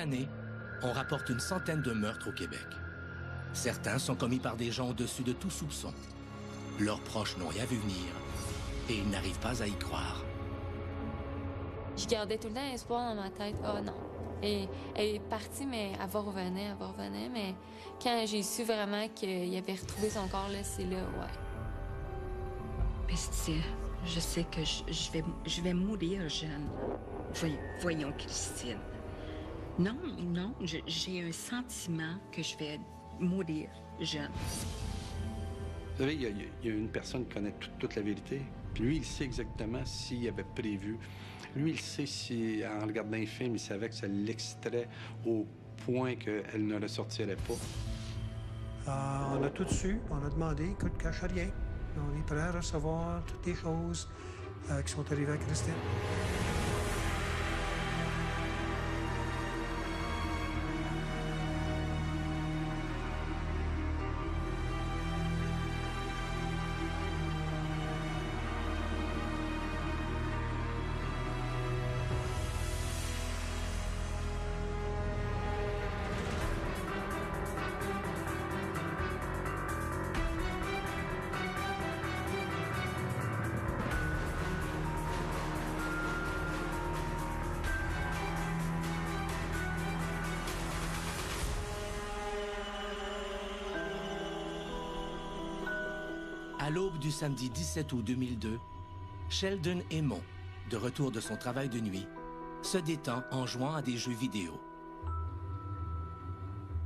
année, on rapporte une centaine de meurtres au Québec. Certains sont commis par des gens au-dessus de tout soupçon. Leurs proches n'ont rien vu venir et ils n'arrivent pas à y croire. Je gardais tout le temps espoir dans ma tête. Ah non. Et elle est partie, mais elle va revenir. Mais quand j'ai su vraiment qu'il avait retrouvé son corps, là, c'est là, ouais. Bestia, je sais que je vais mourir jeune. Voyons, Christine. Non, j'ai un sentiment que je vais mourir jeune. Vous savez, il y a une personne qui connaît toute la vérité. Puis lui, il sait exactement s'il avait prévu. Lui, il sait si, en regardant un film, il savait que ça l'extrait au point qu'elle ne ressortirait pas. On a tout su, on a demandé, écoute, cache rien. On est prêt à recevoir toutes les choses qui sont arrivées à Christine. À l'aube du samedi 17 août 2002, Sheldon Aimond, de retour de son travail de nuit, se détend en jouant à des jeux vidéo.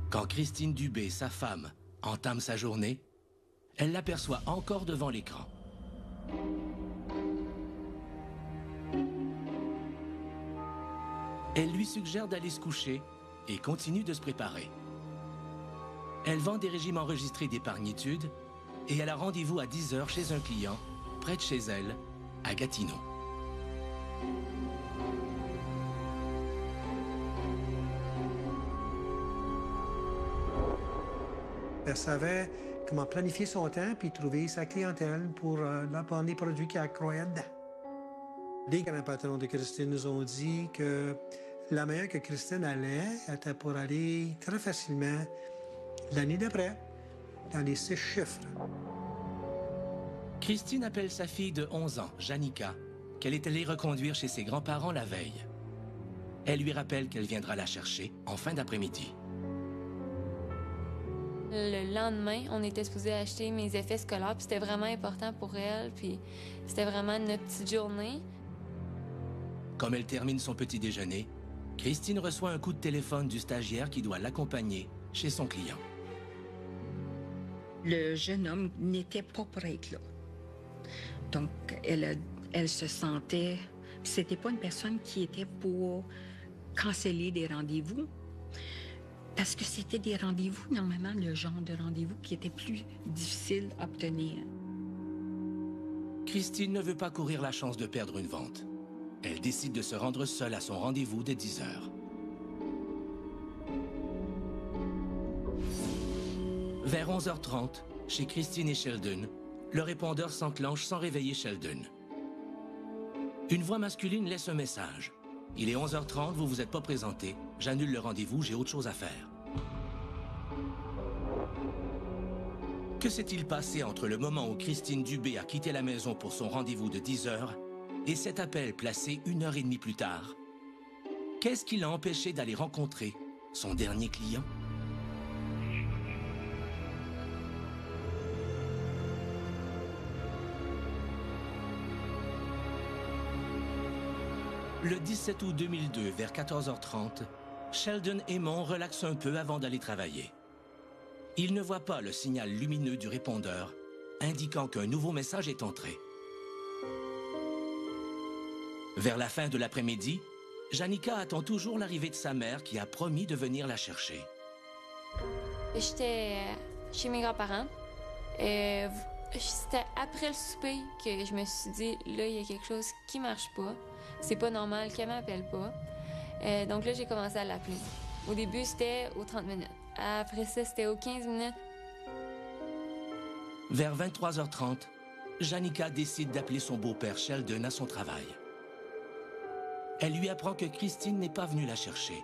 Quand Christine Dubé, sa femme, entame sa journée, elle l'aperçoit encore devant l'écran. Elle lui suggère d'aller se coucher et continue de se préparer. Elle vend des régimes enregistrés d'épargnitude et elle a rendez-vous à 10 h chez un client, près de chez elle, à Gatineau. Elle savait comment planifier son temps puis trouver sa clientèle pour la prendre les produits qu'elle croyait dedans. Les grands patrons de Christine nous ont dit que la meilleure que Christine allait était pour aller très facilement l'année d'après, dans les 6 chiffres. Christine appelle sa fille de 11 ans, Janica, qu'elle est allée reconduire chez ses grands-parents la veille. Elle lui rappelle qu'elle viendra la chercher en fin d'après-midi. Le lendemain, on était supposé acheter mes effets scolaires, puis c'était vraiment important pour elle, puis c'était vraiment notre petite journée. Comme elle termine son petit déjeuner, Christine reçoit un coup de téléphone du stagiaire qui doit l'accompagner chez son client. Le jeune homme n'était pas prêt là. Donc, elle se sentait... C'était pas une personne qui était pour canceller des rendez-vous, parce que c'était des rendez-vous, normalement, le genre de rendez-vous qui était plus difficile à obtenir. Christine ne veut pas courir la chance de perdre une vente. Elle décide de se rendre seule à son rendez-vous de 10 h. Vers 11 h 30, chez Christine et Sheldon, le répondeur s'enclenche sans réveiller Sheldon. Une voix masculine laisse un message. « Il est 11 h 30, vous vous êtes pas présenté. J'annule le rendez-vous, j'ai autre chose à faire. » Que s'est-il passé entre le moment où Christine Dubé a quitté la maison pour son rendez-vous de 10 h et cet appel placé 1h30 plus tard? Qu'est-ce qui l'a empêché d'aller rencontrer son dernier client? Le 17 août 2002, vers 14 h 30, Sheldon Aimond relaxe un peu avant d'aller travailler. Il ne voit pas le signal lumineux du répondeur, indiquant qu'un nouveau message est entré. Vers la fin de l'après-midi, Janica attend toujours l'arrivée de sa mère qui a promis de venir la chercher. J'étais chez mes grands-parents. C'était après le souper que je me suis dit, là, il y a quelque chose qui marche pas. C'est pas normal qu'elle m'appelle pas. Donc là, j'ai commencé à l'appeler. Au début, c'était aux 30 minutes. Après ça, c'était aux 15 minutes. Vers 23 h 30, Janica décide d'appeler son beau-père Sheldon à son travail. Elle lui apprend que Christine n'est pas venue la chercher.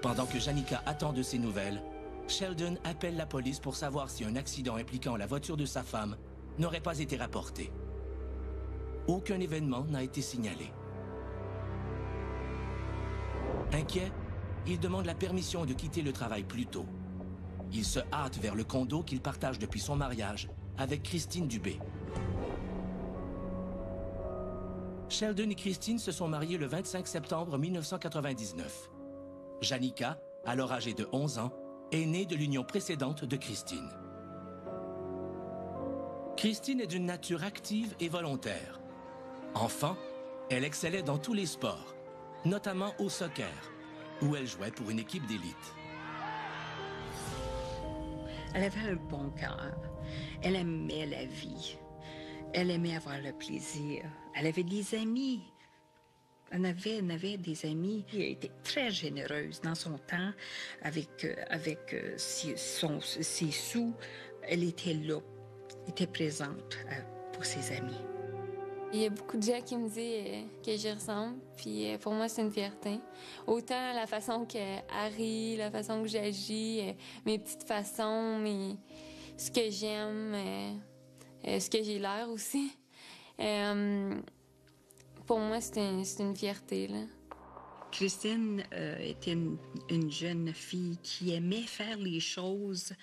Pendant que Janica attend de ses nouvelles, Sheldon appelle la police pour savoir si un accident impliquant la voiture de sa femme n'aurait pas été rapporté. Aucun événement n'a été signalé. Inquiet, il demande la permission de quitter le travail plus tôt. Il se hâte vers le condo qu'il partage depuis son mariage avec Christine Dubé. Sheldon et Christine se sont mariés le 25 septembre 1999. Janica, alors âgée de 11 ans, est née de l'union précédente de Christine. Christine est d'une nature active et volontaire. Enfant, elle excellait dans tous les sports, notamment au soccer, où elle jouait pour une équipe d'élite. Elle avait un bon cœur. Elle aimait la vie. Elle aimait avoir le plaisir. Elle avait des amis. Elle avait des amis. Elle était très généreuse dans son temps avec ses sous. Elle était là, était présente pour ses amis. Il y a beaucoup de gens qui me disent que j'y ressemble, puis pour moi, c'est une fierté. Autant la façon qu'elle rit, la façon que j'agis, mes petites façons, ce que j'aime, ce que j'ai l'air aussi. Pour moi, c'est une fierté, là. Christine était une jeune fille qui aimait faire les choses,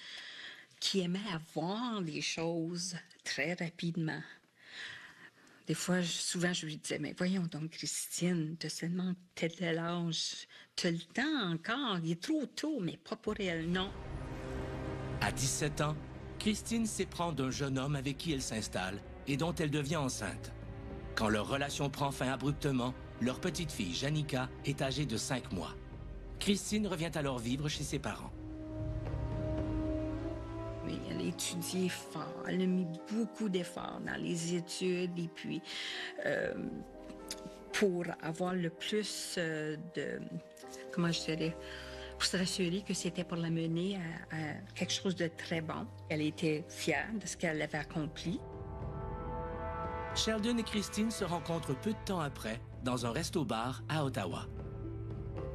qui aimait avoir les choses très rapidement. Des fois, souvent, je lui disais, mais voyons donc, Christine, t'as seulement tel âge. T'as le temps encore, il est trop tôt, mais pas pour elle, non. À 17 ans, Christine s'éprend d'un jeune homme avec qui elle s'installe et dont elle devient enceinte. Quand leur relation prend fin abruptement, leur petite fille, Janica, est âgée de 5 mois. Christine revient alors vivre chez ses parents. Oui, elle a étudié fort, elle a mis beaucoup d'efforts dans les études et puis pour avoir le plus comment je dirais, pour se rassurer que c'était pour la mener à quelque chose de très bon. Elle était fière de ce qu'elle avait accompli. Sheldon et Christine se rencontrent peu de temps après dans un resto-bar à Ottawa.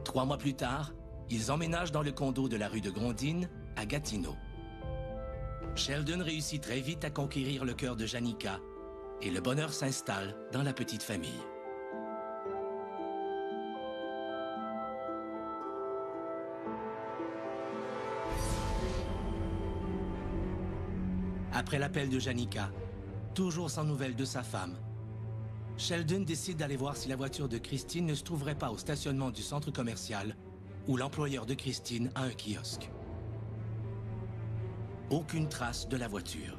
3 mois plus tard, ils emménagent dans le condo de la rue de Grondines, à Gatineau. Sheldon réussit très vite à conquérir le cœur de Janica et le bonheur s'installe dans la petite famille. Après l'appel de Janica, toujours sans nouvelles de sa femme, Sheldon décide d'aller voir si la voiture de Christine ne se trouverait pas au stationnement du centre commercial où l'employeur de Christine a un kiosque. Aucune trace de la voiture.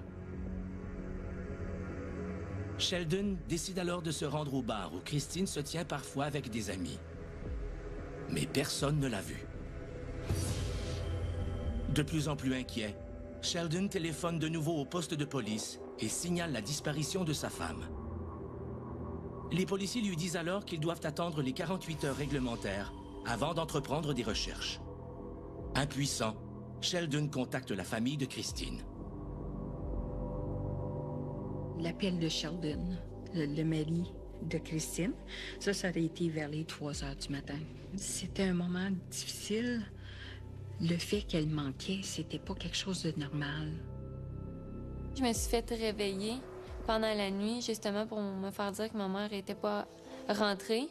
Sheldon décide alors de se rendre au bar où Christine se tient parfois avec des amis. Mais personne ne l'a vue. De plus en plus inquiet, Sheldon téléphone de nouveau au poste de police et signale la disparition de sa femme. Les policiers lui disent alors qu'ils doivent attendre les 48 heures réglementaires avant d'entreprendre des recherches. Impuissant, Sheldon contacte la famille de Christine. L'appel de Sheldon, le mari de Christine, ça aurait été vers les 3 heures du matin. C'était un moment difficile. Le fait qu'elle manquait, c'était pas quelque chose de normal. Je me suis fait réveiller pendant la nuit, justement pour me faire dire que ma mère n'était pas rentrée.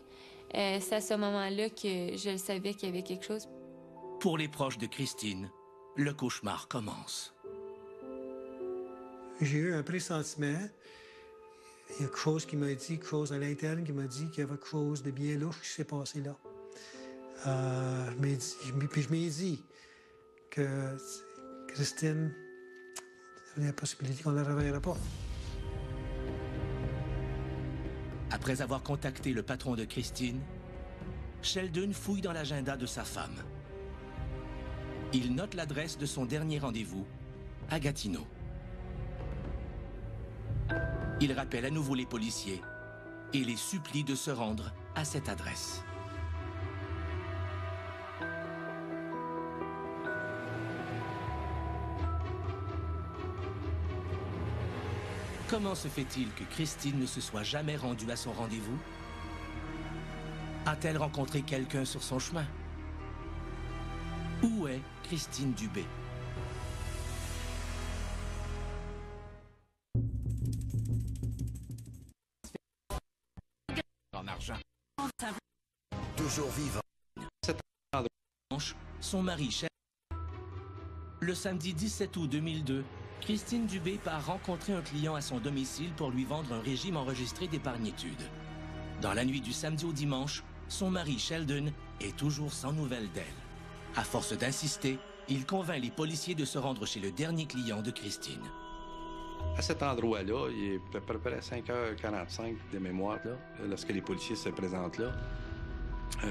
C'est à ce moment-là que je savais qu'il y avait quelque chose. Pour les proches de Christine, le cauchemar commence. J'ai eu un pressentiment. Il y a quelque chose qui m'a dit, quelque chose à l'interne qui m'a dit qu'il y avait quelque chose de bien louche qui s'est passé là. Puis je m'ai dit que Christine, il y a la possibilité qu'on ne la reverra pas. Après avoir contacté le patron de Christine, Sheldon fouille dans l'agenda de sa femme. Il note l'adresse de son dernier rendez-vous, à Gatineau. Il rappelle à nouveau les policiers et les supplie de se rendre à cette adresse. Comment se fait-il que Christine ne se soit jamais rendue à son rendez-vous? A-t-elle rencontré quelqu'un sur son chemin? Où est Christine Dubé? En argent. Toujours vivant. Son mari, le samedi 17 août 2002, Christine Dubé part rencontrer un client à son domicile pour lui vendre un régime enregistré d'épargne-études. Dans la nuit du samedi au dimanche, son mari Sheldon est toujours sans nouvelles d'elle. À force d'insister, il convainc les policiers de se rendre chez le dernier client de Christine. À cet endroit-là, il est à peu près à 5h45 de mémoire, là, lorsque les policiers se présentent là.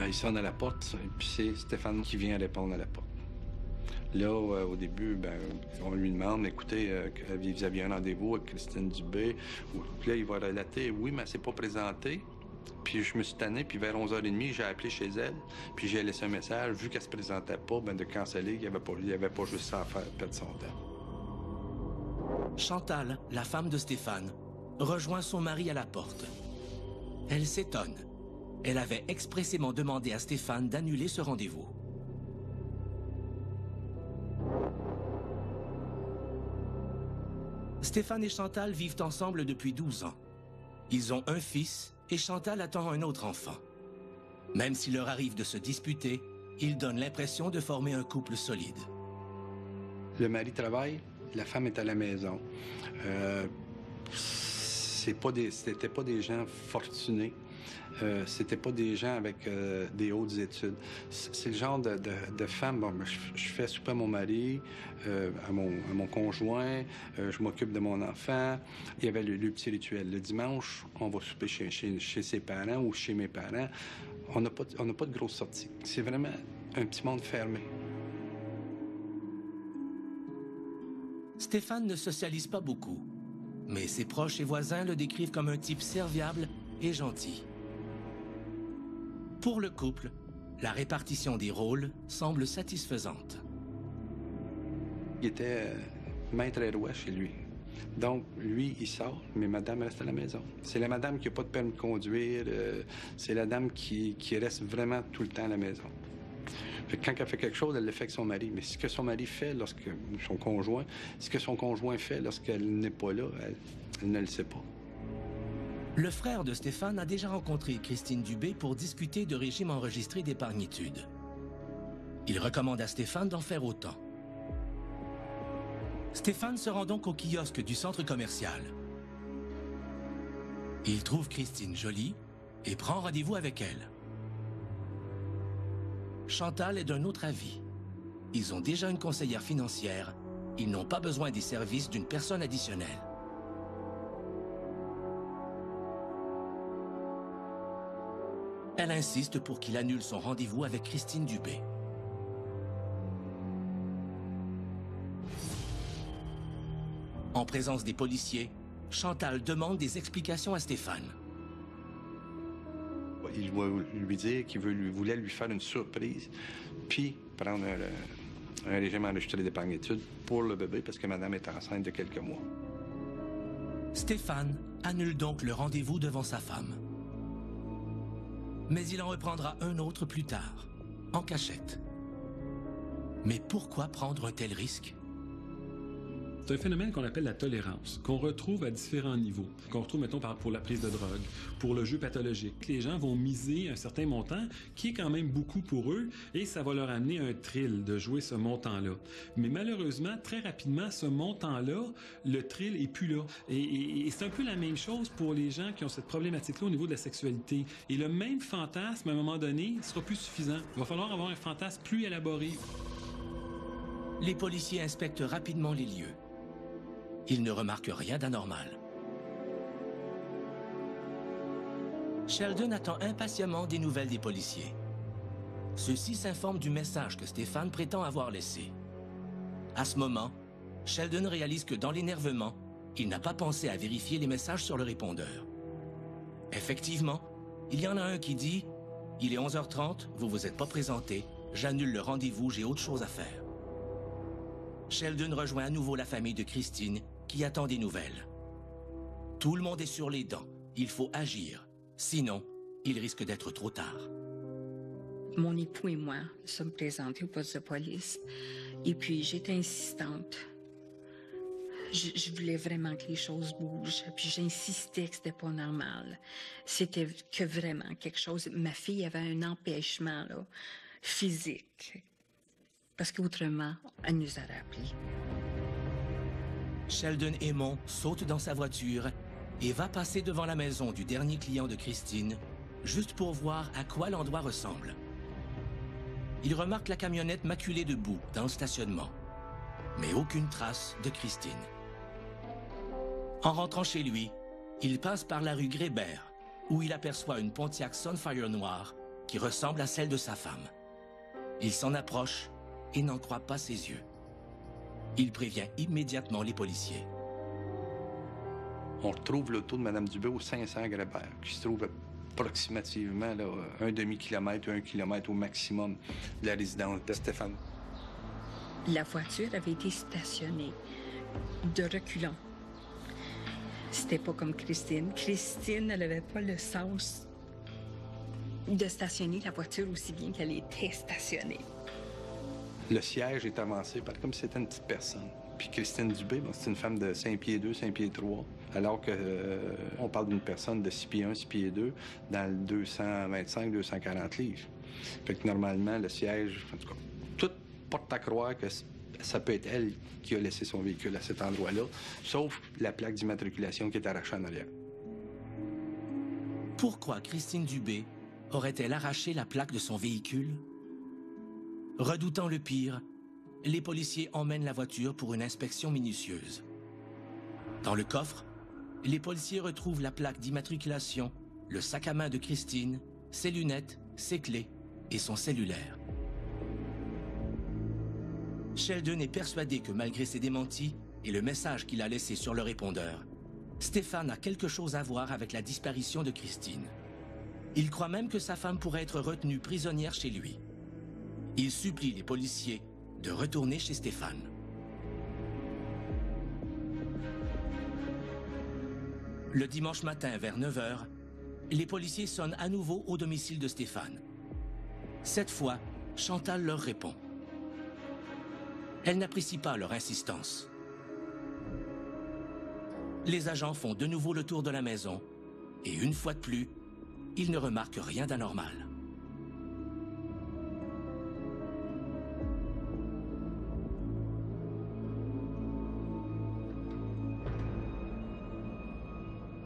Ils sonnent à la porte, et puis c'est Stéphane qui vient répondre à la porte. Là, au début, on lui demande, écoutez, vous aviez un rendez-vous avec Christine Dubé. Puis là, il va relater, oui, mais elle s'est pas présentée. Puis je me suis tanné, puis vers 11h30, j'ai appelé chez elle, puis j'ai laissé un message, vu qu'elle se présentait pas, de canceller, il n'y avait pas juste ça à faire, perdre son temps. Chantal, la femme de Stéphane, rejoint son mari à la porte. Elle s'étonne. Elle avait expressément demandé à Stéphane d'annuler ce rendez-vous. Stéphane et Chantal vivent ensemble depuis 12 ans. Ils ont un fils et Chantal attend un autre enfant. Même s'il leur arrive de se disputer, ils donnent l'impression de former un couple solide. Le mari travaille, la femme est à la maison. C'était pas des gens fortunés. C'était pas des gens avec des hautes études. C'est le genre de femme, je fais souper à mon mari, à mon conjoint, je m'occupe de mon enfant. Il y avait le petit rituel. Le dimanche, on va souper chez ses parents ou chez mes parents. On n'a pas de grosse sortie. C'est vraiment un petit monde fermé. Stéphane ne socialise pas beaucoup, mais ses proches et voisins le décrivent comme un type serviable et gentil. Pour le couple, la répartition des rôles semble satisfaisante. Il était maître et roi chez lui. Donc, lui, il sort, mais madame reste à la maison. C'est la madame qui n'a pas de permis de conduire. C'est la dame qui reste vraiment tout le temps à la maison. Quand elle fait quelque chose, elle le fait avec son mari. Mais ce que son mari fait son conjoint fait lorsqu'elle n'est pas là, elle ne le sait pas. Le frère de Stéphane a déjà rencontré Christine Dubé pour discuter de régime enregistré d'épargne-études. Il recommande à Stéphane d'en faire autant. Stéphane se rend donc au kiosque du centre commercial. Il trouve Christine jolie et prend rendez-vous avec elle. Chantal est d'un autre avis. Ils ont déjà une conseillère financière. Ils n'ont pas besoin des services d'une personne additionnelle. Elle insiste pour qu'il annule son rendez-vous avec Christine Dubé. En présence des policiers, Chantal demande des explications à Stéphane. Il va lui dire qu'il voulait lui faire une surprise, puis prendre un régime enregistré d'épargne-études pour le bébé parce que madame est enceinte de quelques mois. Stéphane annule donc le rendez-vous devant sa femme. Mais il en reprendra un autre plus tard, en cachette. Mais pourquoi prendre un tel risque? C'est un phénomène qu'on appelle la tolérance, qu'on retrouve à différents niveaux, qu'on retrouve, mettons, pour la prise de drogue, pour le jeu pathologique. Les gens vont miser un certain montant, qui est quand même beaucoup pour eux, et ça va leur amener un thrill de jouer ce montant-là. Mais malheureusement, très rapidement, ce montant-là, le thrill est plus là. Et c'est un peu la même chose pour les gens qui ont cette problématique-là au niveau de la sexualité. Et le même fantasme, à un moment donné, ne sera plus suffisant. Il va falloir avoir un fantasme plus élaboré. Les policiers inspectent rapidement les lieux. Ils ne remarquent rien d'anormal. Sheldon attend impatiemment des nouvelles des policiers. Ceux-ci s'informent du message que Stéphane prétend avoir laissé. À ce moment, Sheldon réalise que dans l'énervement, il n'a pas pensé à vérifier les messages sur le répondeur. Effectivement, il y en a un qui dit « Il est 11h30, vous vous êtes pas présenté, j'annule le rendez-vous, j'ai autre chose à faire. » Sheldon rejoint à nouveau la famille de Christine, qui attend des nouvelles. Tout le monde est sur les dents. Il faut agir. Sinon, il risque d'être trop tard. mon époux et moi nous sommes présentés au poste de police. Et puis, j'étais insistante. Je voulais vraiment que les choses bougent. Puis j'insistais que c'était pas normal. C'était que vraiment quelque chose. Ma fille avait un empêchement là, physique. Parce qu'autrement, elle nous aurait appelés. Sheldon Aimont saute dans sa voiture et va passer devant la maison du dernier client de Christine, juste pour voir à quoi l'endroit ressemble. Il remarque la camionnette maculée de boue dans le stationnement, mais aucune trace de Christine. En rentrant chez lui, il passe par la rue Grébert, où il aperçoit une Pontiac Sunfire noire qui ressemble à celle de sa femme. Il s'en approche et n'en croit pas ses yeux. Il prévient immédiatement les policiers. On retrouve l'auto de Mme Dubé au 500 Grébert, qui se trouve approximativement là, un demi-kilomètre ou 1 kilomètre au maximum de la résidence de Stéphane. La voiture avait été stationnée de reculons. C'était pas comme Christine. Christine, elle n'avait pas le sens de stationner la voiture aussi bien qu'elle était stationnée. Le siège est avancé comme si c'était une petite personne. Puis Christine Dubé, c'est une femme de 5 pieds 2, 5 pieds 3, alors que on parle d'une personne de 6 pieds 1, 6 pieds 2, dans le 225, 240 livres. Fait que normalement, le siège, en tout cas, tout porte à croire que ça peut être elle qui a laissé son véhicule à cet endroit-là, sauf la plaque d'immatriculation qui est arrachée en arrière. Pourquoi Christine Dubé aurait-elle arraché la plaque de son véhicule? Redoutant le pire, les policiers emmènent la voiture pour une inspection minutieuse. Dans le coffre, les policiers retrouvent la plaque d'immatriculation, le sac à main de Christine, ses lunettes, ses clés et son cellulaire. Sheldon est persuadé que malgré ses démentis et le message qu'il a laissé sur le répondeur, Stéphane a quelque chose à voir avec la disparition de Christine. Il croit même que sa femme pourrait être retenue prisonnière chez lui. Il supplie les policiers de retourner chez Stéphane. Le dimanche matin vers 9 h, les policiers sonnent à nouveau au domicile de Stéphane. Cette fois, Chantal leur répond. Elle n'apprécie pas leur insistance. Les agents font de nouveau le tour de la maison et une fois de plus, ils ne remarquent rien d'anormal.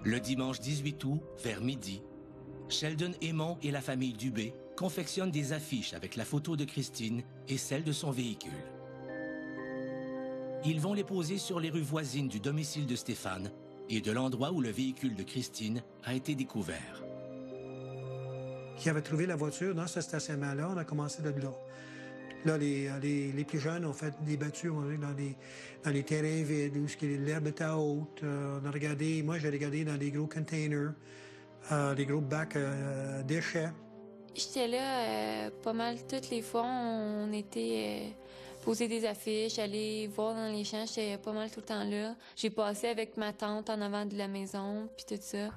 Le dimanche 18 août, vers midi, Sheldon Aimont et la famille Dubé confectionnent des affiches avec la photo de Christine et celle de son véhicule. Ils vont les poser sur les rues voisines du domicile de Stéphane et de l'endroit où le véhicule de Christine a été découvert. Qui avait trouvé la voiture dans ce stationnement-là, on a commencé de là. Là, les plus jeunes ont fait des battues dans les terrains vides où l'herbe était haute. On a regardé, moi j'ai regardé dans des gros containers, des gros bacs déchets. J'étais là pas mal toutes les fois. On était poser des affiches, aller voir dans les champs. J'étais pas mal tout le temps là. J'ai passé avec ma tante en avant de la maison, puis tout ça.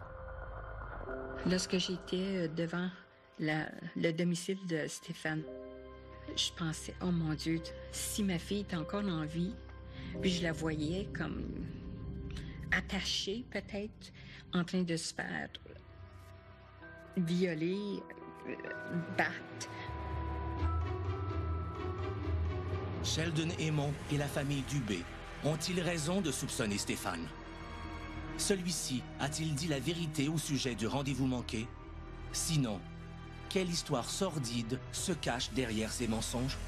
Lorsque j'étais devant le domicile de Stéphane, je pensais, oh mon Dieu, si ma fille est encore en vie, puis je la voyais comme attachée peut-être, en train de se faire violer, battre. Sheldon Aimont et la famille Dubé ont-ils raison de soupçonner Stéphane? Celui-ci a-t-il dit la vérité au sujet du rendez-vous manqué? Sinon, quelle histoire sordide se cache derrière ces mensonges?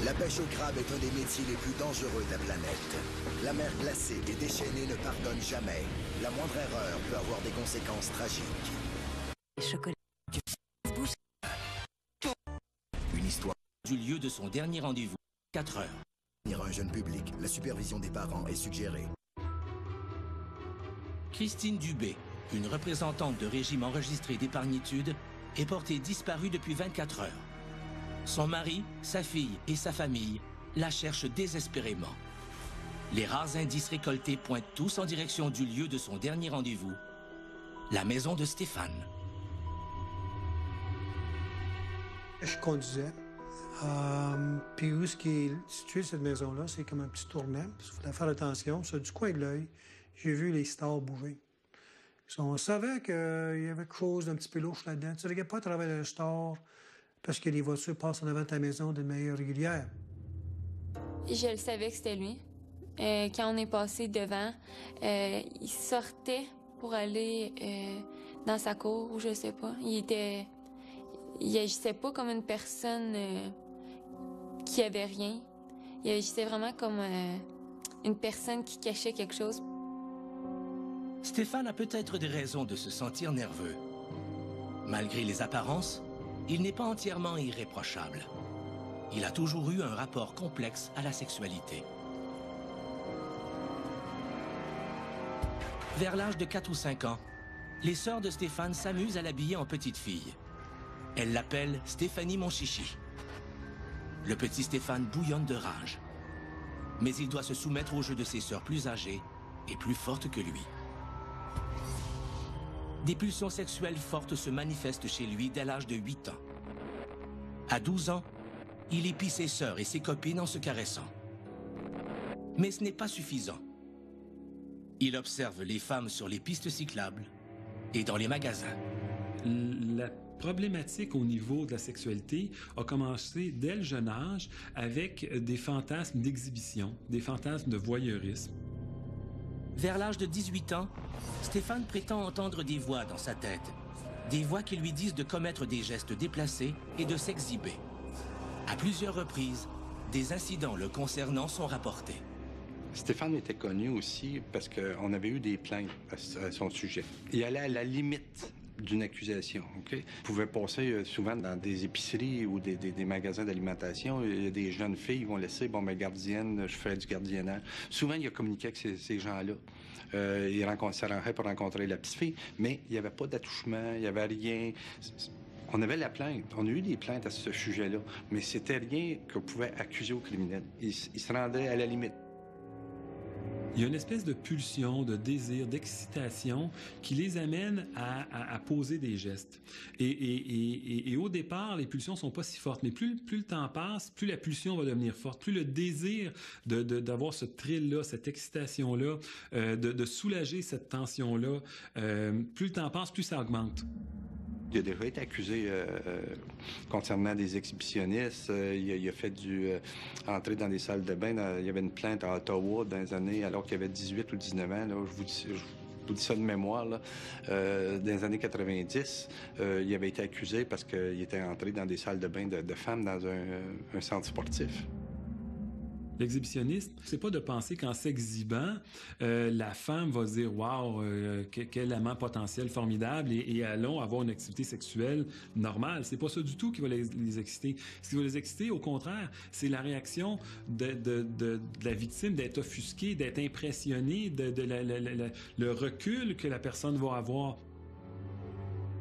La pêche au crabe est un des métiers les plus dangereux de la planète. La mer glacée et déchaînée ne pardonne jamais. La moindre erreur peut avoir des conséquences tragiques. Chocolat. Une histoire. Du lieu de son dernier rendez-vous, 4 heures. Un jeune public, la supervision des parents est suggérée. Christine Dubé, une représentante de régime enregistré d'épargnitude, est portée disparue depuis 24 heures. Son mari, sa fille et sa famille la cherchent désespérément. Les rares indices récoltés pointent tous en direction du lieu de son dernier rendez-vous, la maison de Stéphane. Je conduisais. Puis où ce qui est situé, cette maison-là, c'est comme un petit tournant. Il fallait faire attention. Ça, du coin de l'œil, j'ai vu les stars bouger. On savait qu'il y avait quelque chose d'un petit peu louche là-dedans. Tu ne regardes pas à travers le store parce que les voitures passent en avant de ta maison d'une manière régulière. Je le savais que c'était lui. Quand on est passé devant, il sortait pour aller dans sa cour, ou je sais pas. Il agissait pas comme une personne qui avait rien. Il agissait vraiment comme une personne qui cachait quelque chose. Stéphane a peut-être des raisons de se sentir nerveux. Malgré les apparences, il n'est pas entièrement irréprochable. Il a toujours eu un rapport complexe à la sexualité. Vers l'âge de 4 ou 5 ans, les sœurs de Stéphane s'amusent à l'habiller en petite fille. Elles l'appellent Stéphanie mon chichi. Le petit Stéphane bouillonne de rage. Mais il doit se soumettre au jeu de ses sœurs plus âgées et plus fortes que lui. Des pulsions sexuelles fortes se manifestent chez lui dès l'âge de 8 ans. À 12 ans, il épie ses sœurs et ses copines en se caressant. Mais ce n'est pas suffisant. Il observe les femmes sur les pistes cyclables et dans les magasins. La problématique au niveau de la sexualité a commencé dès le jeune âge avec des fantasmes d'exhibition, des fantasmes de voyeurisme. Vers l'âge de 18 ans, Stéphane prétend entendre des voix dans sa tête. Des voix qui lui disent de commettre des gestes déplacés et de s'exhiber. À plusieurs reprises, des incidents le concernant sont rapportés. Stéphane était connu aussi parce qu'on avait eu des plaintes à son sujet. Il allait à la limite d'une accusation. Okay? Il pouvait passer souvent dans des épiceries ou des magasins d'alimentation. Il y a des jeunes filles qui vont laisser, gardienne, je fais du gardiennage. Souvent, il a communiqué avec ces gens-là. Il s'arrangeait pour rencontrer la petite fille, mais il n'y avait pas d'attouchement, il n'y avait rien. On avait la plainte. On a eu des plaintes à ce sujet-là, mais c'était rien qu'on pouvait accuser au criminel. Il se rendait à la limite. Il y a une espèce de pulsion, de désir, d'excitation qui les amène à poser des gestes. Et au départ, les pulsions sont pas si fortes, mais plus le temps passe, plus la pulsion va devenir forte, plus le désir d'avoir ce thrill-là, cette excitation-là, de soulager cette tension-là, plus le temps passe, plus ça augmente. Il a déjà été accusé concernant des exhibitionnistes. Il a fait entrer dans des salles de bain. Il y avait une plainte à Ottawa dans les années, alors qu'il avait 18 ou 19 ans. Là, je vous dis ça de mémoire. Là. Dans les années 90, il avait été accusé parce qu'il était entré dans des salles de bain de femmes dans un centre sportif. L'exhibitionniste, c'est pas de penser qu'en s'exhibant, la femme va se dire « Wow, quel amant potentiel formidable et allons avoir une activité sexuelle normale ». C'est pas ça du tout qui va les exciter. Ce qui va les exciter, au contraire, c'est la réaction de la victime d'être offusquée, d'être impressionnée, le recul que la personne va avoir.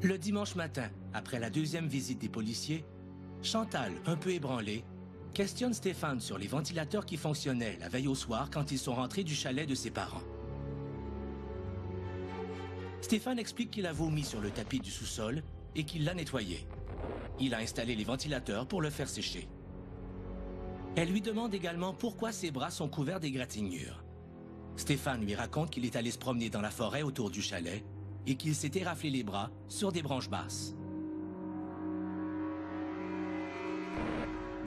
Le dimanche matin, après la deuxième visite des policiers, Chantal, un peu ébranlée, questionne Stéphane sur les ventilateurs qui fonctionnaient la veille au soir quand ils sont rentrés du chalet de ses parents. Stéphane explique qu'il a vomi sur le tapis du sous-sol et qu'il l'a nettoyé. Il a installé les ventilateurs pour le faire sécher. Elle lui demande également pourquoi ses bras sont couverts d'égratignures. Stéphane lui raconte qu'il est allé se promener dans la forêt autour du chalet et qu'il s'était raflé les bras sur des branches basses.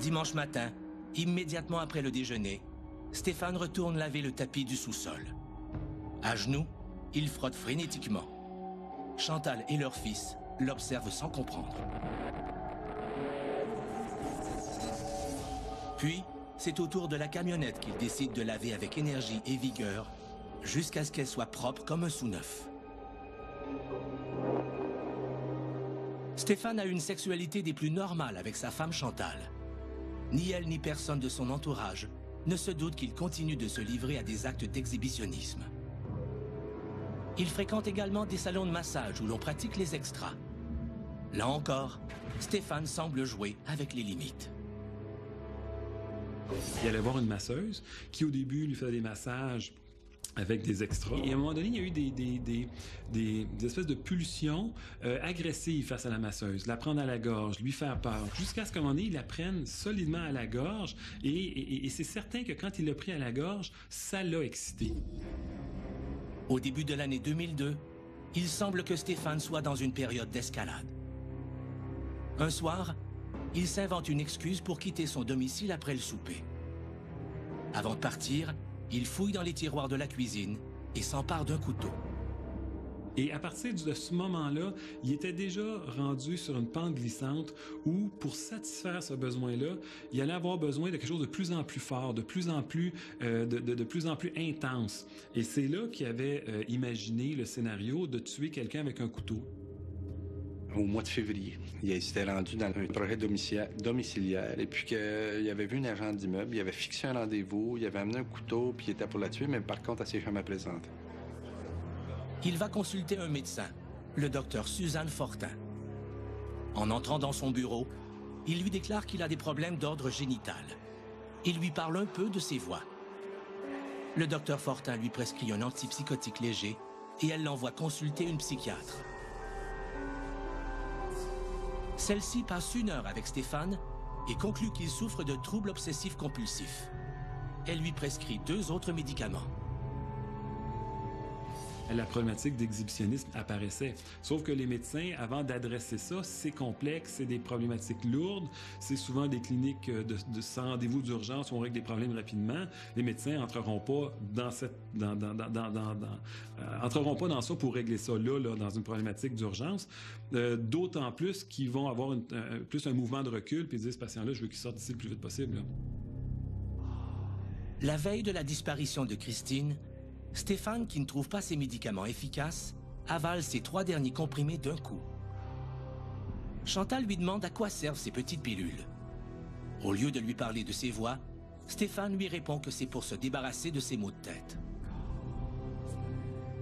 Dimanche matin, immédiatement après le déjeuner, Stéphane retourne laver le tapis du sous-sol. À genoux, il frotte frénétiquement. Chantal et leur fils l'observent sans comprendre. Puis, c'est au tour de la camionnette qu'il décide de laver avec énergie et vigueur jusqu'à ce qu'elle soit propre comme un sous-neuf. Stéphane a une sexualité des plus normales avec sa femme Chantal. Ni elle ni personne de son entourage ne se doute qu'il continue de se livrer à des actes d'exhibitionnisme. Il fréquente également des salons de massage où l'on pratique les extras. Là encore, Stéphane semble jouer avec les limites. Il allait voir une masseuse qui, au début, lui faisait des massages avec des extras. Et à un moment donné, il y a eu des espèces de pulsions agressives face à la masseuse. La prendre à la gorge, lui faire peur, jusqu'à ce qu'à un moment donné, il la prenne solidement à la gorge. Et c'est certain que quand il l'a pris à la gorge, ça l'a excité. Au début de l'année 2002, il semble que Stéphane soit dans une période d'escalade. Un soir, il s'invente une excuse pour quitter son domicile après le souper. Avant de partir, il fouille dans les tiroirs de la cuisine et s'empare d'un couteau. Et à partir de ce moment-là, il était déjà rendu sur une pente glissante où, pour satisfaire ce besoin-là, il allait avoir besoin de quelque chose de plus en plus fort, de plus en plus intense. Et c'est là qu'il avait imaginé le scénario de tuer quelqu'un avec un couteau. Au mois de février, il s'était rendu dans un projet domiciliaire et puis qu'il avait vu une agente d'immeuble, il avait fixé un rendez-vous, il avait amené un couteau puis il était pour la tuer, mais par contre, elle s'est jamais présentée. Il va consulter un médecin, le docteur Suzanne Fortin. En entrant dans son bureau, il lui déclare qu'il a des problèmes d'ordre génital. Il lui parle un peu de ses voies. Le docteur Fortin lui prescrit un antipsychotique léger et elle l'envoie consulter une psychiatre. Celle-ci passe 1 heure avec Stéphane et conclut qu'il souffre de troubles obsessifs compulsifs. Elle lui prescrit 2 autres médicaments. La problématique d'exhibitionnisme apparaissait. Sauf que les médecins, avant d'adresser ça, c'est complexe, c'est des problématiques lourdes, c'est souvent des cliniques sans rendez-vous d'urgence où on règle des problèmes rapidement. Les médecins entreront pas dans dans ça pour régler ça là dans une problématique d'urgence. D'autant plus qu'ils vont avoir plus un mouvement de recul puis dire ce patient-là, je veux qu'il sorte d'ici le plus vite possible. Là. La veille de la disparition de Christine, Stéphane, qui ne trouve pas ses médicaments efficaces, avale ses 3 derniers comprimés d'un coup. Chantal lui demande à quoi servent ces petites pilules. Au lieu de lui parler de ses voies, Stéphane lui répond que c'est pour se débarrasser de ses maux de tête.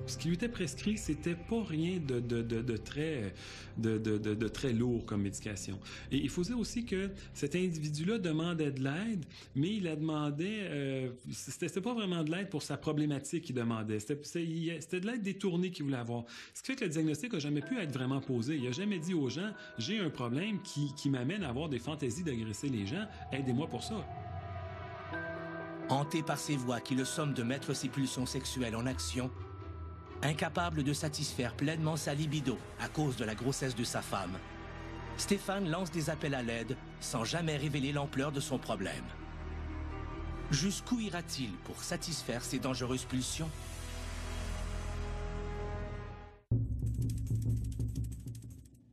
Ce qui lui était prescrit, c'était pas rien de très lourd comme médication. Et il faut dire aussi que cet individu-là demandait de l'aide, mais il la demandait... c'était pas vraiment de l'aide pour sa problématique qu'il demandait. C'était de l'aide détournée qu'il voulait avoir. Ce qui fait que le diagnostic n'a jamais pu être vraiment posé. Il n'a jamais dit aux gens, j'ai un problème qui m'amène à avoir des fantaisies d'agresser les gens. Aidez-moi pour ça. Hanté par ses voies qui le somment de mettre ses pulsions sexuelles en action, incapable de satisfaire pleinement sa libido à cause de la grossesse de sa femme, Stéphane lance des appels à l'aide sans jamais révéler l'ampleur de son problème. Jusqu'où ira-t-il pour satisfaire ses dangereuses pulsions?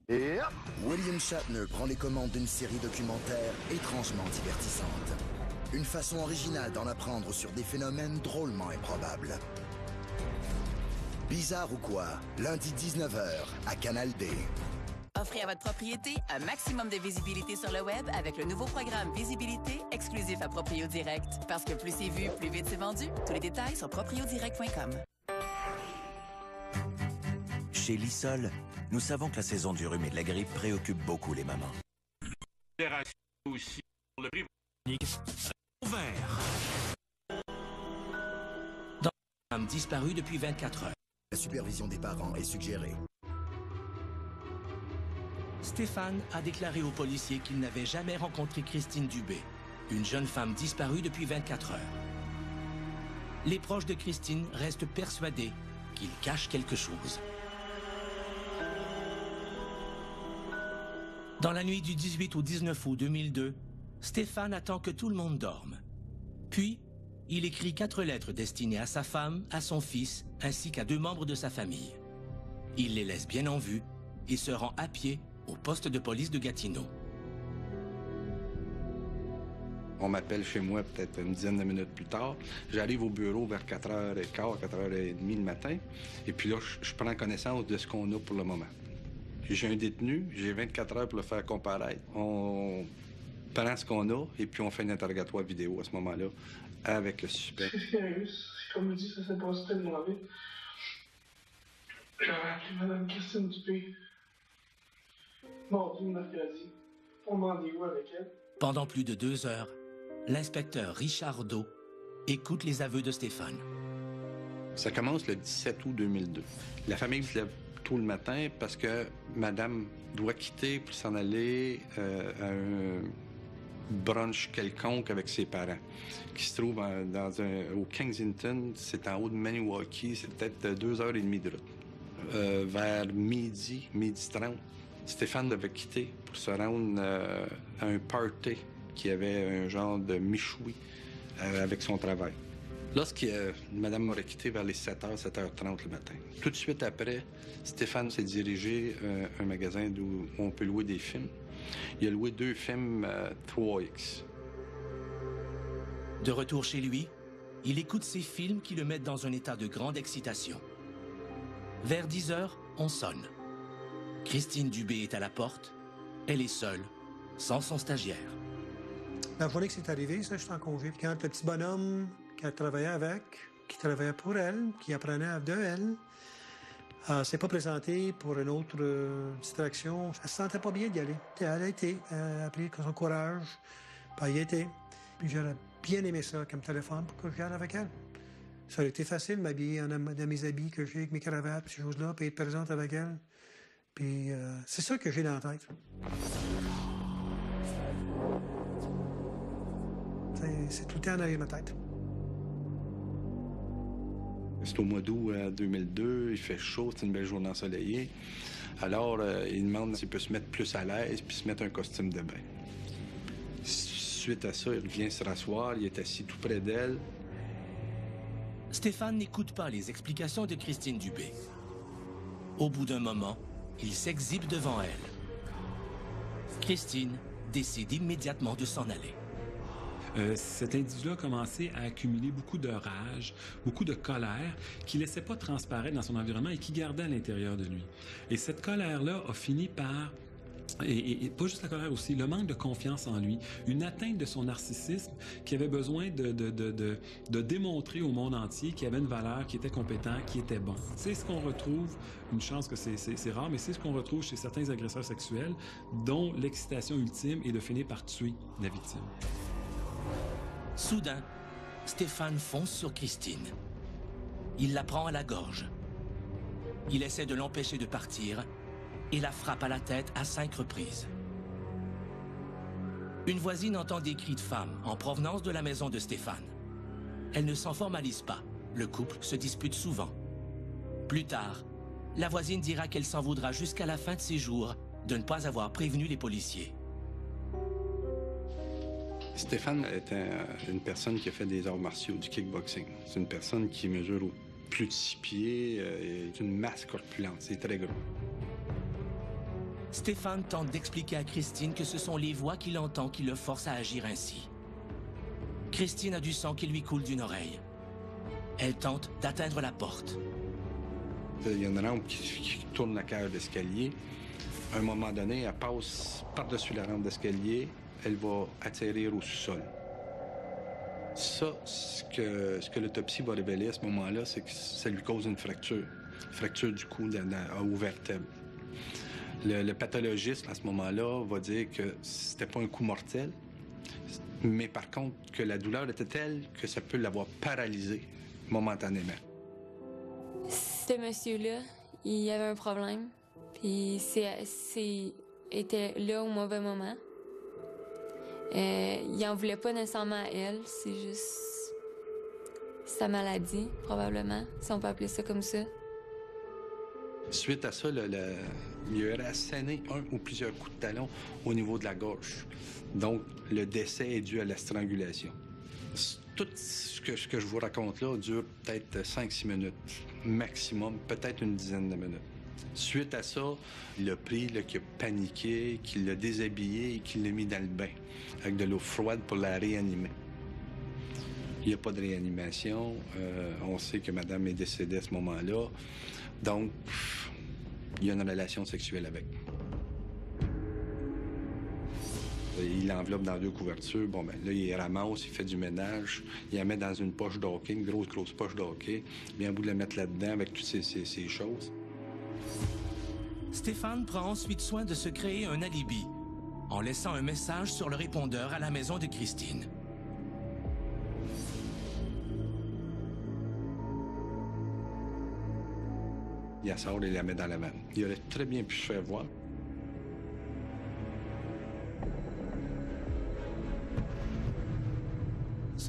William Shatner prend les commandes d'une série documentaire étrangement divertissante. Une façon originale d'en apprendre sur des phénomènes drôlement improbables. Bizarre ou quoi? Lundi 19h à Canal D. Offrez à votre propriété un maximum de visibilité sur le web avec le nouveau programme Visibilité exclusif à Proprio Direct. Parce que plus c'est vu, plus vite c'est vendu. Tous les détails sur propriodirect.com. Chez Lysol, nous savons que la saison du rhume et de la grippe préoccupe beaucoup les mamans. Aussi pour le dans une femme disparue depuis 24 heures. La supervision des parents est suggérée. Stéphane a déclaré aux policiers qu'il n'avait jamais rencontré Christine Dubé, une jeune femme disparue depuis 24 heures. Les proches de Christine restent persuadés qu'il cache quelque chose. Dans la nuit du 18 au 19 août 2002, Stéphane attend que tout le monde dorme. Puis, il écrit 4 lettres destinées à sa femme, à son fils, ainsi qu'à 2 membres de sa famille. Il les laisse bien en vue et se rend à pied au poste de police de Gatineau. On m'appelle chez moi peut-être une dizaine de minutes plus tard. J'arrive au bureau vers 4h15, 4h30 le matin. Et puis là, je prends connaissance de ce qu'on a pour le moment. J'ai un détenu, j'ai 24 heures pour le faire comparaître. On prend ce qu'on a et puis on fait un interrogatoire vidéo à ce moment-là avec le suspect. C'est sérieux, comme je dis, ça s'est passé tellement vite. J'avais appelé Mme Christine Dubé. Mardi ou mercredi. On m'a rendez-vous avec elle. Pendant plus de 2 heures, l'inspecteur Richard Do écoute les aveux de Stéphane. Ça commence le 17 août 2002. La famille se lève tôt le matin parce que madame doit quitter pour s'en aller à un brunch quelconque avec ses parents, qui se trouve au Kensington. C'est en haut de Maniwaki. C'est peut-être 2h30 de route. Vers midi 30, Stéphane devait quitter pour se rendre à un party qui avait un genre de michoui avec son travail. Madame m'aurait quitté vers les 7h, 7h30 le matin. Tout de suite après, Stéphane s'est dirigé à un magasin où on peut louer des films. Il a loué 2 films 3X. De retour chez lui, il écoute ces films qui le mettent dans un état de grande excitation. Vers 10h, on sonne. Christine Dubé est à la porte. Elle est seule, sans son stagiaire. La journée que c'est arrivé, ça, j'étais en congé. Quand le petit bonhomme qu'elle travaillait avec, qui travaillait pour elle, qui apprenait de elle, s'est pas présenté pour une autre distraction. Elle se sentait pas bien d'y aller. Elle a été, elle a pris son courage, puis elle y était. Puis j'aurais bien aimé ça comme téléphone pour que je vienne avec elle. Ça aurait été facile de m'habiller dans mes habits que j'ai, avec mes cravates, ces choses-là, puis être présente avec elle. Puis c'est ça que j'ai dans la tête. C'est tout le temps derrière ma tête. C'est au mois d'août 2002, il fait chaud, c'est une belle journée ensoleillée. Alors, il demande s'il peut se mettre plus à l'aise puis se mettre un costume de bain. Suite à ça, il vient se rasseoir, il est assis tout près d'elle. Stéphane n'écoute pas les explications de Christine Dubé. Au bout d'un moment, il s'exhibe devant elle. Christine décide immédiatement de s'en aller. Cet individu a commencé à accumuler beaucoup de rage, beaucoup de colère, qui ne laissait pas transparaître dans son environnement et qui gardait à l'intérieur de lui. Et cette colère-là a fini par... Et pas juste la colère aussi, le manque de confiance en lui, une atteinte de son narcissisme qui avait besoin de démontrer au monde entier qu'il avait une valeur, qu'il était compétent, qu'il était bon. C'est ce qu'on retrouve, une chance que c'est rare, mais c'est ce qu'on retrouve chez certains agresseurs sexuels dont l'excitation ultime est de finir par tuer la victime. Soudain, Stéphane fonce sur Christine. Il la prend à la gorge. Il essaie de l'empêcher de partir et la frappe à la tête à 5 reprises. Une voisine entend des cris de femmes en provenance de la maison de Stéphane. Elle ne s'en formalise pas. Le couple se dispute souvent. Plus tard, la voisine dira qu'elle s'en voudra jusqu'à la fin de ses jours de ne pas avoir prévenu les policiers. Stéphane est une personne qui a fait des arts martiaux, du kickboxing. C'est une personne qui mesure plus de 6 pieds, est une masse corpulente, c'est très gros. Stéphane tente d'expliquer à Christine que ce sont les voix qu'il entend qui le forcent à agir ainsi. Christine a du sang qui lui coule d'une oreille. Elle tente d'atteindre la porte. Il y a une rampe qui tourne la cage d'escalier. À un moment donné, elle passe par-dessus la rampe d'escalier. Elle va atterrir au sous-sol. Ça, ce que l'autopsie va révéler à ce moment-là, c'est que ça lui cause une fracture du cou aux vertèbres. Le pathologiste, à ce moment-là, va dire que c'était pas un coup mortel, mais par contre, que la douleur était telle que ça peut l'avoir paralysé momentanément. Ce monsieur-là, il avait un problème, puis était là au mauvais moment. Il en voulait pas nécessairement à elle, c'est juste sa maladie, probablement, si on peut appeler ça comme ça. Suite à ça, il aurait asséné un ou plusieurs coups de talon au niveau de la gorge. Donc, le décès est dû à la strangulation. Tout ce que je vous raconte là dure peut-être 5-6 minutes, maximum, peut-être une dizaine de minutes. Suite à ça, il a pris, qu'il a paniqué, qu'il l'a déshabillé et qu'il l'a mis dans le bain avec de l'eau froide pour la réanimer. Il n'y a pas de réanimation. On sait que madame est décédée à ce moment-là. Donc, il y a une relation sexuelle avec. Il l'enveloppe dans 2 couvertures. Bon, ben là, il ramasse, il fait du ménage. Il la met dans une poche de hockey, une grosse poche de hockey. Bien, à bout de la mettre là-dedans avec toutes ces choses. Stéphane prend ensuite soin de se créer un alibi en laissant un message sur le répondeur à la maison de Christine. il la sort et la met dans la vanne. Il aurait très bien pu se faire voir.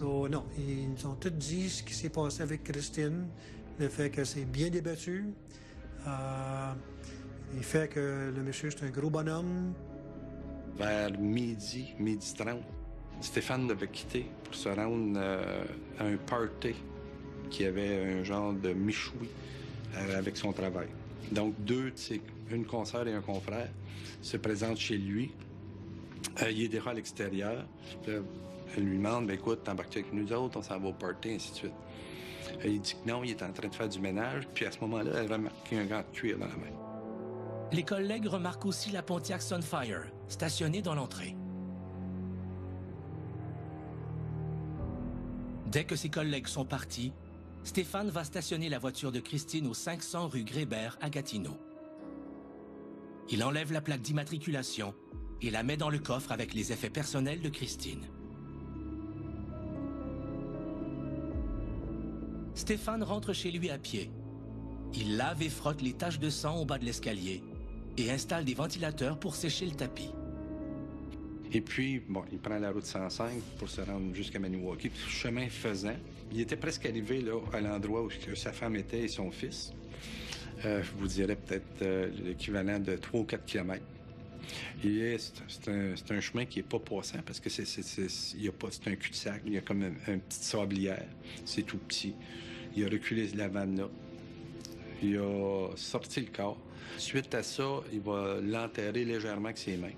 Non, ils nous ont tous dit ce qui s'est passé avec Christine, le fait qu'elle s'est bien débattue, le fait que le monsieur, c'est un gros bonhomme. Vers midi 30, Stéphane devait quitter pour se rendre à un party qui avait un genre de michoui avec son travail. Donc, une consoeur et un confrère se présentent chez lui. Il est déjà à l'extérieur. Elle lui demande, écoute, t'embarques avec nous autres, on s'en va au party, ainsi de suite. Il dit que non, il est en train de faire du ménage. Puis à ce moment-là, elle remarque un gant de cuir dans la main. Les collègues remarquent aussi la Pontiac Sunfire, stationnée dans l'entrée. Dès que ses collègues sont partis, Stéphane va stationner la voiture de Christine au 500 rue Grébert à Gatineau. Il enlève la plaque d'immatriculation et la met dans le coffre avec les effets personnels de Christine. Stéphane rentre chez lui à pied. Il lave et frotte les taches de sang au bas de l'escalier et installe des ventilateurs pour sécher le tapis. Et puis, il prend la route 105 pour se rendre jusqu'à Maniwaki. Chemin faisant, il était presque arrivé là, à l'endroit où sa femme était et son fils. Je vous dirais peut-être l'équivalent de 3 ou 4 kilomètres. Et c'est un chemin qui n'est pas passant parce que c'est un cul-de-sac. Il y a comme une petite sablière. C'est tout petit. Il a reculé la vanne là. Il a sorti le corps. Suite à ça, il va l'enterrer légèrement avec ses mains.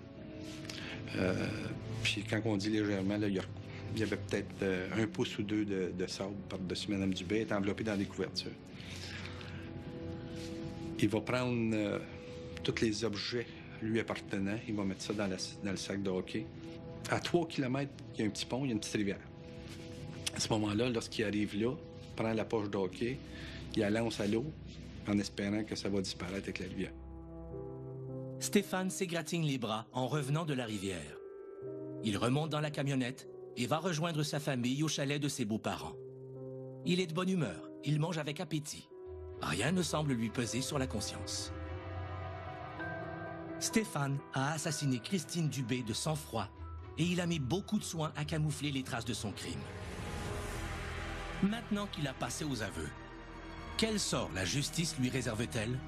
Puis quand on dit légèrement, là, il y avait peut-être 1 pouce ou 2 de sable par-dessus Mme Dubé. Elle est enveloppée dans des couvertures. Il va prendre tous les objets lui appartenant. Il va mettre ça dans le sac de hockey. À 3 km, il y a un petit pont, il y a une petite rivière. À ce moment-là, lorsqu'il arrive là, il prend la poche de hockey, il la lance à l'eau en espérant que ça va disparaître avec la rivière. Stéphane s'égratigne les bras en revenant de la rivière. Il remonte dans la camionnette et va rejoindre sa famille au chalet de ses beaux-parents. Il est de bonne humeur, il mange avec appétit. Rien ne semble lui peser sur la conscience. Stéphane a assassiné Christine Dubé de sang-froid et il a mis beaucoup de soin à camoufler les traces de son crime. Maintenant qu'il a passé aux aveux, quel sort la justice lui réserve-t-elle?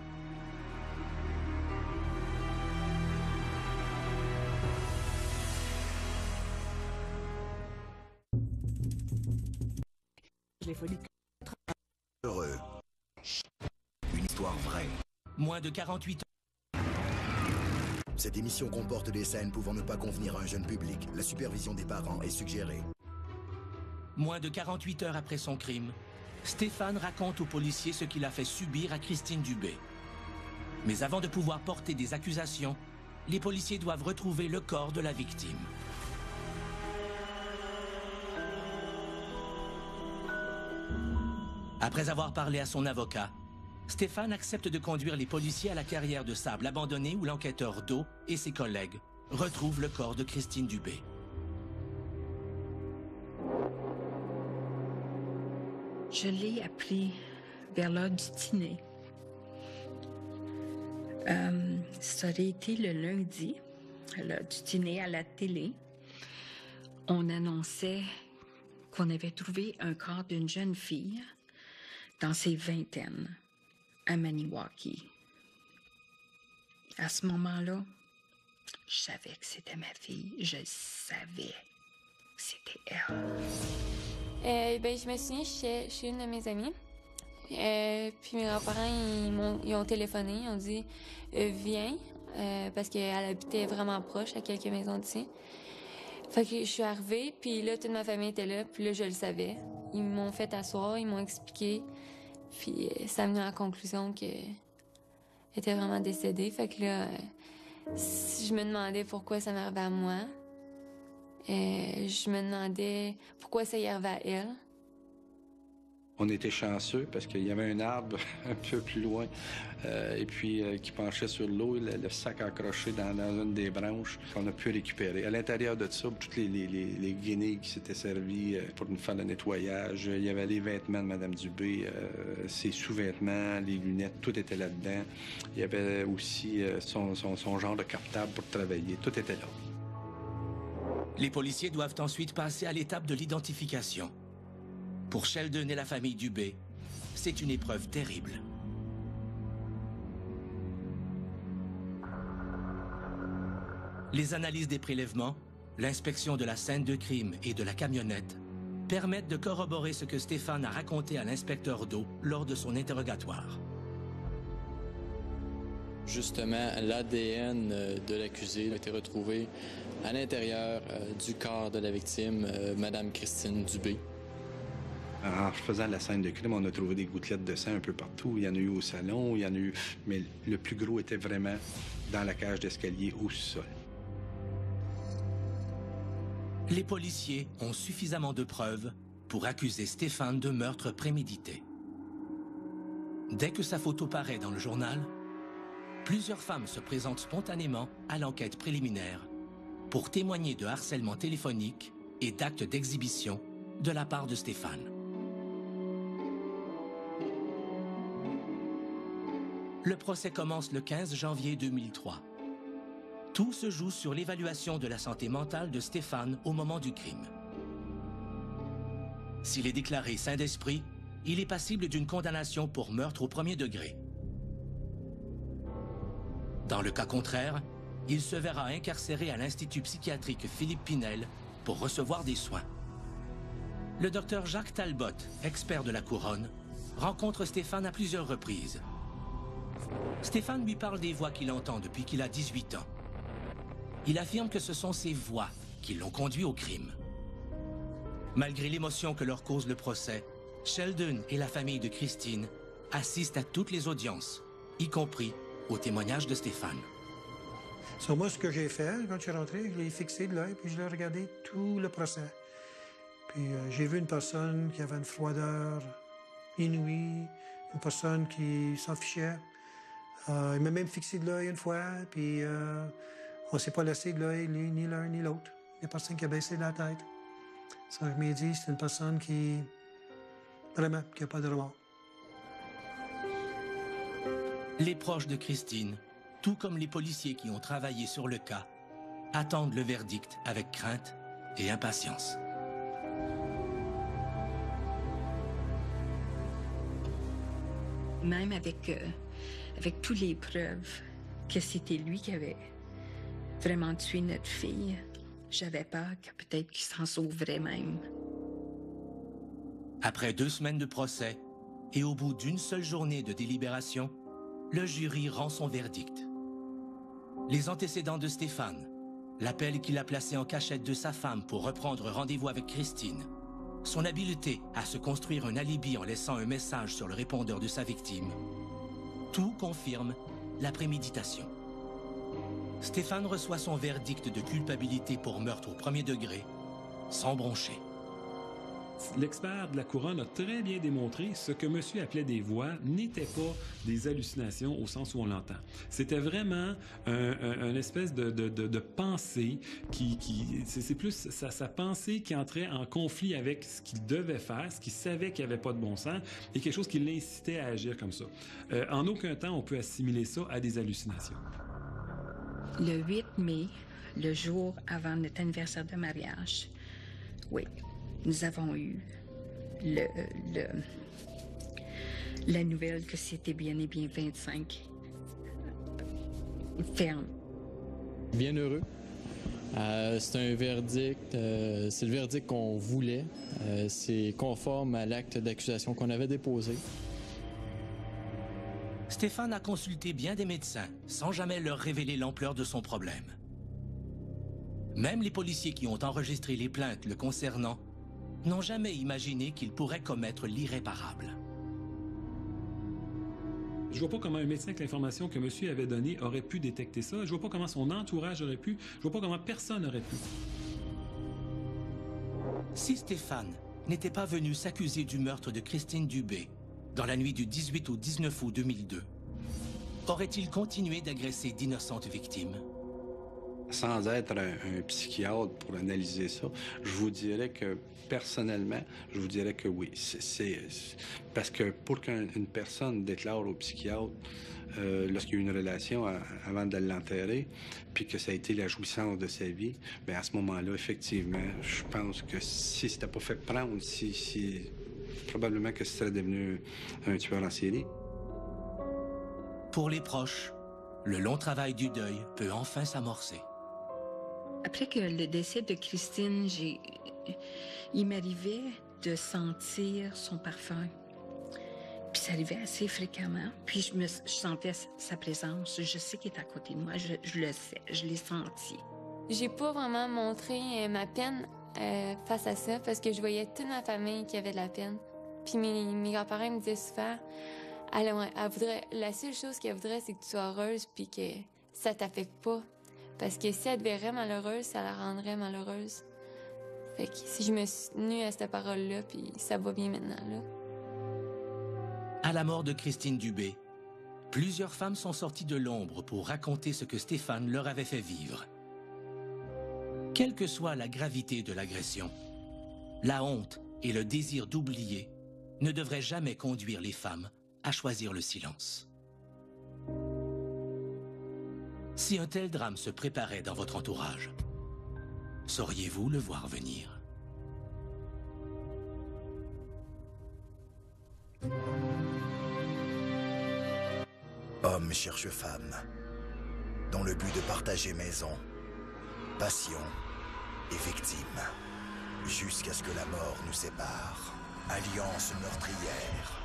Heureux. Une histoire vraie. Moins de 48 heures. Cette émission comporte des scènes pouvant ne pas convenir à un jeune public. La supervision des parents est suggérée. Moins de 48 heures après son crime, Stéphane raconte aux policiers ce qu'il a fait subir à Christine Dubé. Mais avant de pouvoir porter des accusations, les policiers doivent retrouver le corps de la victime. Après avoir parlé à son avocat, Stéphane accepte de conduire les policiers à la carrière de sable abandonnée où l'enquêteur Do et ses collègues retrouvent le corps de Christine Dubé. Je l'ai appris vers l'heure du dîner. Ça aurait été le lundi, à l'heure du dîner à la télé. On annonçait qu'on avait trouvé un corps d'une jeune fille dans ses vingtaines à Maniwaki. À ce moment-là, je savais que c'était ma fille. Je savais que c'était elle. Je me souviens, j'étais chez une de mes amies. Puis mes grands-parents, ils ont téléphoné. Ils ont dit viens, parce qu'elle habitait vraiment proche, à quelques maisons d'ici. Fait que je suis arrivée, puis là, toute ma famille était là, puis là, je le savais. Ils m'ont fait asseoir, ils m'ont expliqué. Puis ça a mené à la conclusion qu'elle était vraiment décédée. Fait que là, je me demandais pourquoi ça m'arrivait à moi. Je me demandais pourquoi ça y arrivait à elle. On était chanceux parce qu'il y avait un arbre un peu plus loin et puis qui penchait sur l'eau, le sac accroché dans une des branches qu'on a pu récupérer. À l'intérieur de ça, toutes les guenilles qui s'étaient servies pour nous faire le nettoyage. Il y avait les vêtements de Mme Dubé, ses sous-vêtements, les lunettes, tout était là-dedans. Il y avait aussi son genre de cartable pour travailler. Tout était là. Les policiers doivent ensuite passer à l'étape de l'identification. Pour Sheldon et la famille Dubé, c'est une épreuve terrible. Les analyses des prélèvements, l'inspection de la scène de crime et de la camionnette permettent de corroborer ce que Stéphane a raconté à l'inspecteur d'eau lors de son interrogatoire. Justement, l'ADN de l'accusé a été retrouvé à l'intérieur du corps de la victime, Mme Christine Dubé. En faisant la scène de crime, on a trouvé des gouttelettes de sang un peu partout. Il y en a eu au salon, il y en a eu... Mais le plus gros était vraiment dans la cage d'escalier au sol. Les policiers ont suffisamment de preuves pour accuser Stéphane de meurtre prémédité. Dès que sa photo paraît dans le journal, plusieurs femmes se présentent spontanément à l'enquête préliminaire pour témoigner de harcèlement téléphonique et d'actes d'exhibition de la part de Stéphane. Le procès commence le 15 janvier 2003. Tout se joue sur l'évaluation de la santé mentale de Stéphane au moment du crime. S'il est déclaré sain d'esprit, il est passible d'une condamnation pour meurtre au premier degré. Dans le cas contraire, il se verra incarcéré à l'Institut psychiatrique Philippe Pinel pour recevoir des soins. Le docteur Jacques Talbot, expert de la couronne, rencontre Stéphane à plusieurs reprises. Stéphane lui parle des voix qu'il entend depuis qu'il a 18 ans. Il affirme que ce sont ces voix qui l'ont conduit au crime. Malgré l'émotion que leur cause le procès, Sheldon et la famille de Christine assistent à toutes les audiences, y compris au témoignage de Stéphane. So, moi, ce que j'ai fait, quand je suis rentré, je l'ai fixé de l'œil, puis je l'ai regardé tout le procès. Puis j'ai vu une personne qui avait une froideur inouïe, une personne qui s'en fichait. Il m'a même fixé de l'œil une fois, puis on s'est pas laissé de l'œil, ni l'un ni l'autre. Il y a personne qui a baissé la tête. Ça, je m'ai dit, c'est une personne qui, vraiment, qui n'a pas de remords. Les proches de Christine, tout comme les policiers qui ont travaillé sur le cas, attendent le verdict avec crainte et impatience. Même avec toutes les preuves que c'était lui qui avait vraiment tué notre fille, j'avais peur que peut-être qu'il s'en sauverait même. Après 2 semaines de procès et au bout d'une seule journée de délibération, le jury rend son verdict. Les antécédents de Stéphane, l'appel qu'il a placé en cachette de sa femme pour reprendre rendez-vous avec Christine, son habileté à se construire un alibi en laissant un message sur le répondeur de sa victime, tout confirme la préméditation. Stéphane reçoit son verdict de culpabilité pour meurtre au premier degré, sans broncher. L'expert de la couronne a très bien démontré ce que monsieur appelait des voix n'était pas des hallucinations au sens où on l'entend. C'était vraiment une espèce de pensée c'est plus sa pensée qui entrait en conflit avec ce qu'il devait faire, ce qu'il savait qu'il n'y avait pas de bon sens et quelque chose qui l'incitait à agir comme ça. En aucun temps, on peut assimiler ça à des hallucinations. Le 8 mai, le jour avant notre anniversaire de mariage, oui, nous avons eu la nouvelle que c'était bien et bien 25 ferme. Bien heureux. C'est un verdict, c'est le verdict qu'on voulait. C'est conforme à l'acte d'accusation qu'on avait déposé. Stéphane a consulté bien des médecins sans jamais leur révéler l'ampleur de son problème. Même les policiers qui ont enregistré les plaintes le concernant n'ont jamais imaginé qu'il pourrait commettre l'irréparable. Je vois pas comment un médecin avec l'information que monsieur avait donnée aurait pu détecter ça. Je vois pas comment son entourage aurait pu. Je vois pas comment personne aurait pu. Si Stéphane n'était pas venu s'accuser du meurtre de Christine Dubé dans la nuit du 18 au 19 août 2002, aurait-il continué d'agresser d'innocentes victimes? Sans être un psychiatre pour analyser ça, je vous dirais que, personnellement, je vous dirais que oui. Parce que pour qu'une personne déclare au psychiatre lorsqu'il y a eu une relation avant de l'enterrer, puis que ça a été la jouissance de sa vie, bien à ce moment-là, effectivement, je pense que si c'était pas fait prendre, probablement que ce serait devenu un tueur en série. Pour les proches, le long travail du deuil peut enfin s'amorcer. Après que le décès de Christine, il m'arrivait de sentir son parfum. Puis ça arrivait assez fréquemment. Puis je sentais sa présence. Je sais qu'il est à côté de moi. Je le sais. Je l'ai senti. J'ai pas vraiment montré ma peine face à ça parce que je voyais toute ma famille qui avait de la peine. Puis mes grands-parents me disaient souvent, elle voudrait, la seule chose qu'elle voudrait, c'est que tu sois heureuse puis que ça t'affecte pas. Parce que si elle te verrait malheureuse, ça la rendrait malheureuse. Fait que si je me suis tenue à cette parole-là, puis ça va bien maintenant, là. À la mort de Christine Dubé, plusieurs femmes sont sorties de l'ombre pour raconter ce que Stéphane leur avait fait vivre. Quelle que soit la gravité de l'agression, la honte et le désir d'oublier ne devraient jamais conduire les femmes à choisir le silence. Si un tel drame se préparait dans votre entourage, sauriez-vous le voir venir? Homme cherche femme, dans le but de partager maison, passion et victime, jusqu'à ce que la mort nous sépare. Alliance meurtrière.